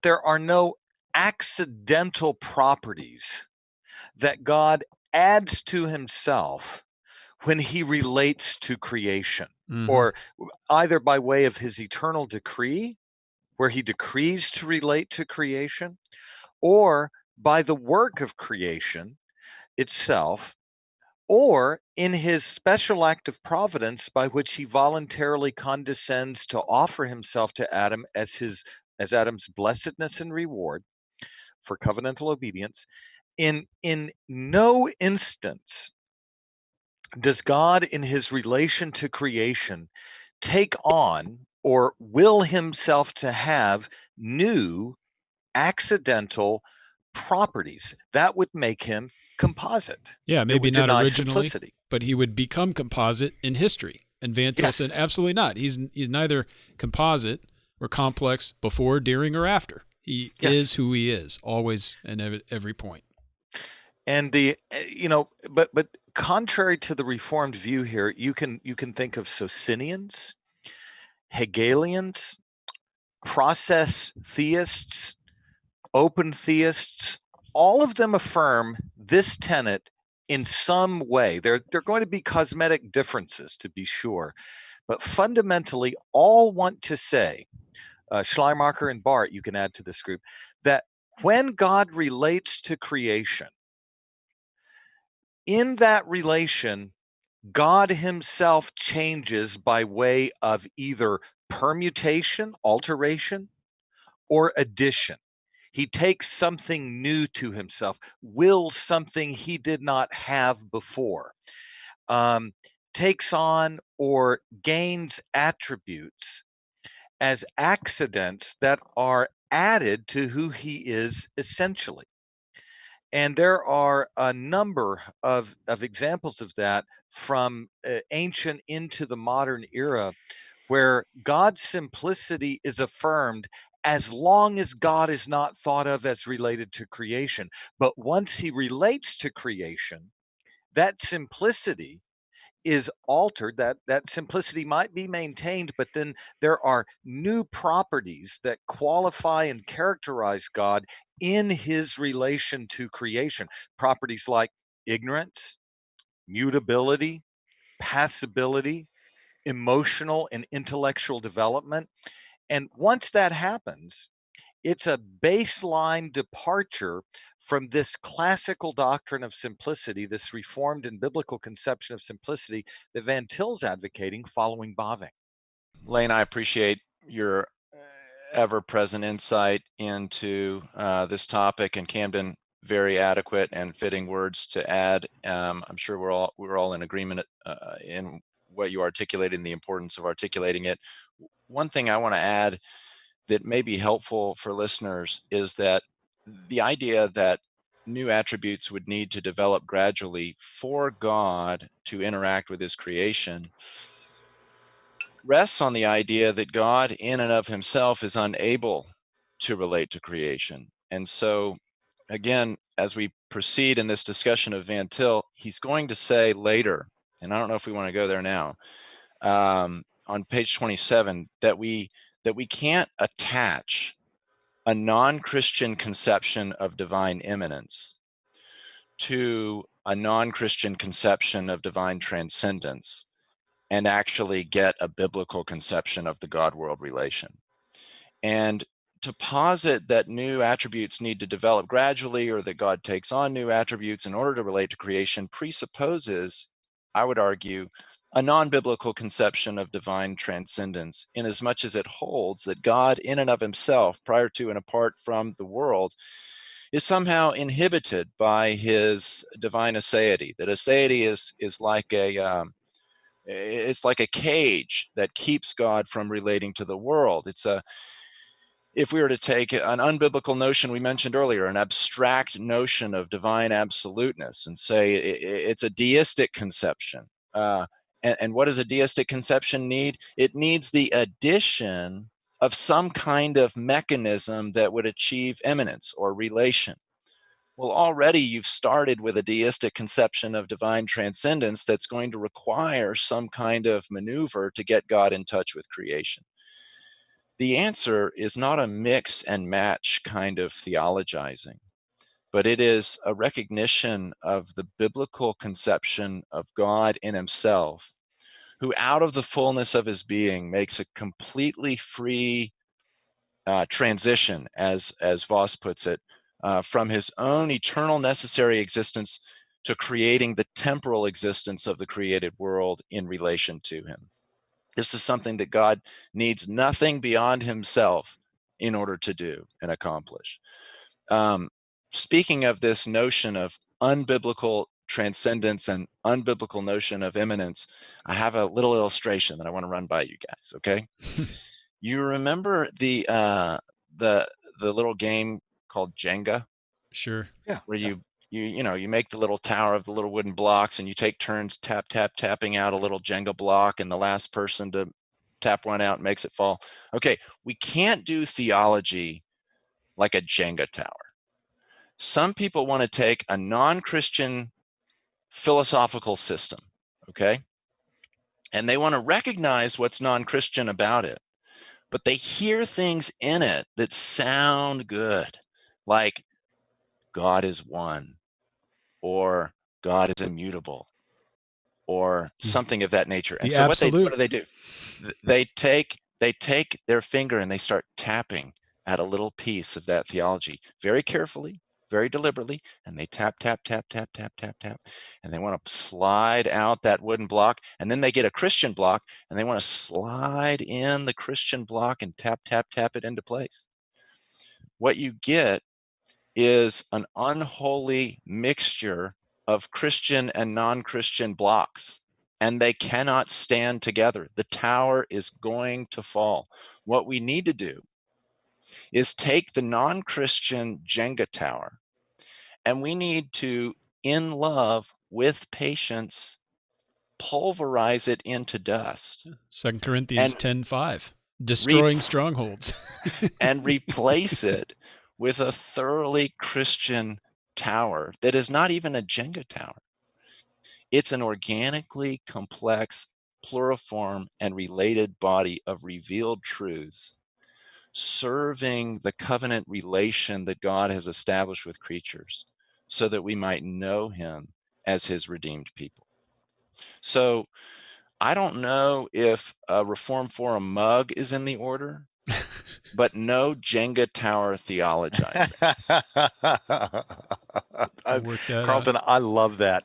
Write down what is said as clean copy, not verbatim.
there are no accidental properties that God adds to himself when he relates to creation, Mm-hmm. or either by way of his eternal decree, where he decrees to relate to creation, or by the work of creation itself, or in his special act of providence by which he voluntarily condescends to offer himself to Adam as Adam's blessedness and reward for covenantal obedience. In no instance does God, in his relation to creation, take on or will himself to have new accidental properties that would make him composite. Yeah, It maybe would not deny originally, simplicity. but he would become composite in history. And Van Til said, Yes, absolutely not. He's neither composite or complex before, during, or after. He yes. is who he is, always and every point. And but contrary to the Reformed view here, you can think of Socinians, Hegelians, process theists, open theists. All of them affirm this tenet in some way. There are going to be cosmetic differences, to be sure, but fundamentally, all want to say, Schleiermacher and Barth, you can add to this group, that when God relates to creation, in that relation, God himself changes by way of either permutation, alteration, or addition. He takes something new to himself, wills something he did not have before, um, takes on or gains attributes as accidents that are added to who he is essentially. And there are a number of examples of that from ancient into the modern era, where God's simplicity is affirmed as long as God is not thought of as related to creation. But once he relates to creation, that simplicity is altered. That simplicity might be maintained, but then there are new properties that qualify and characterize God in his relation to creation. Properties like ignorance, mutability, passibility, emotional and intellectual development. And once that happens, it's a baseline departure from this classical doctrine of simplicity, this reformed and biblical conception of simplicity that Van Til's advocating following Bavinck. Lane, I appreciate your ever-present insight into this topic, and Camden, very adequate and fitting words to add. I'm sure we're all in agreement in what you articulated and the importance of articulating it. One thing I want to add that may be helpful for listeners is that the idea that new attributes would need to develop gradually for God to interact with his creation rests on the idea that God in and of himself is unable to relate to creation. And so, again, as we proceed in this discussion of Van Til, he's going to say later, and I don't know if we want to go there now, on page 27, that we can't attach a non-Christian conception of divine immanence to a non-Christian conception of divine transcendence and actually get a biblical conception of the God-world relation. And to posit that new attributes need to develop gradually, or that God takes on new attributes in order to relate to creation, presupposes, I would argue, a non-biblical conception of divine transcendence, in as much as it holds that God in and of himself, prior to and apart from the world, is somehow inhibited by his divine aseity. That aseity is like it's like a cage that keeps God from relating to the world. If we were to take an unbiblical notion we mentioned earlier, an abstract notion of divine absoluteness, and say it's a deistic conception. And what does a deistic conception need? It needs the addition of some kind of mechanism that would achieve immanence or relation. Well, already you've started with a deistic conception of divine transcendence that's going to require some kind of maneuver to get God in touch with creation. The answer is not a mix and match kind of theologizing, but it is a recognition of the biblical conception of God in himself, who out of the fullness of his being makes a completely free transition, as Voss puts it, from his own eternal necessary existence to creating the temporal existence of the created world in relation to him. This is something that God needs nothing beyond himself in order to do and accomplish. Speaking of this notion of unbiblical transcendence and unbiblical notion of immanence, I have a little illustration that I want to run by you guys, okay? You remember the little game called Jenga? Sure. Yeah. Where you make the little tower of the little wooden blocks, and you take turns tapping out a little Jenga block, and the last person to tap one out makes it fall. Okay, we can't do theology like a Jenga tower. Some people want to take a non-Christian philosophical system, okay, and they want to recognize what's non-Christian about it, but they hear things in it that sound good, like God is one, or God is immutable, or something of that nature. And The so what absolute. do? They take their finger and they start tapping at a little piece of that theology very carefully, very deliberately, and they tap, and they want to slide out that wooden block, and then they get a Christian block, and they want to slide in the Christian block and tap it into place. What you get is an unholy mixture of Christian and non-Christian blocks, and they cannot stand together. The tower is going to fall. What we need to do is take the non-Christian Jenga tower, and we need to, in love, with patience, pulverize it into dust. 2 Corinthians And 10:5. Destroying Rep- strongholds. and replace it with a thoroughly Christian tower that is not even a Jenga tower. It's an organically complex, pluriform, and related body of revealed truths, serving the covenant relation that God has established with creatures, so that we might know him as his redeemed people. So I don't know if a Reform Forum mug is in the order, but no Jenga tower theologizing. To work that Carlton, I love that.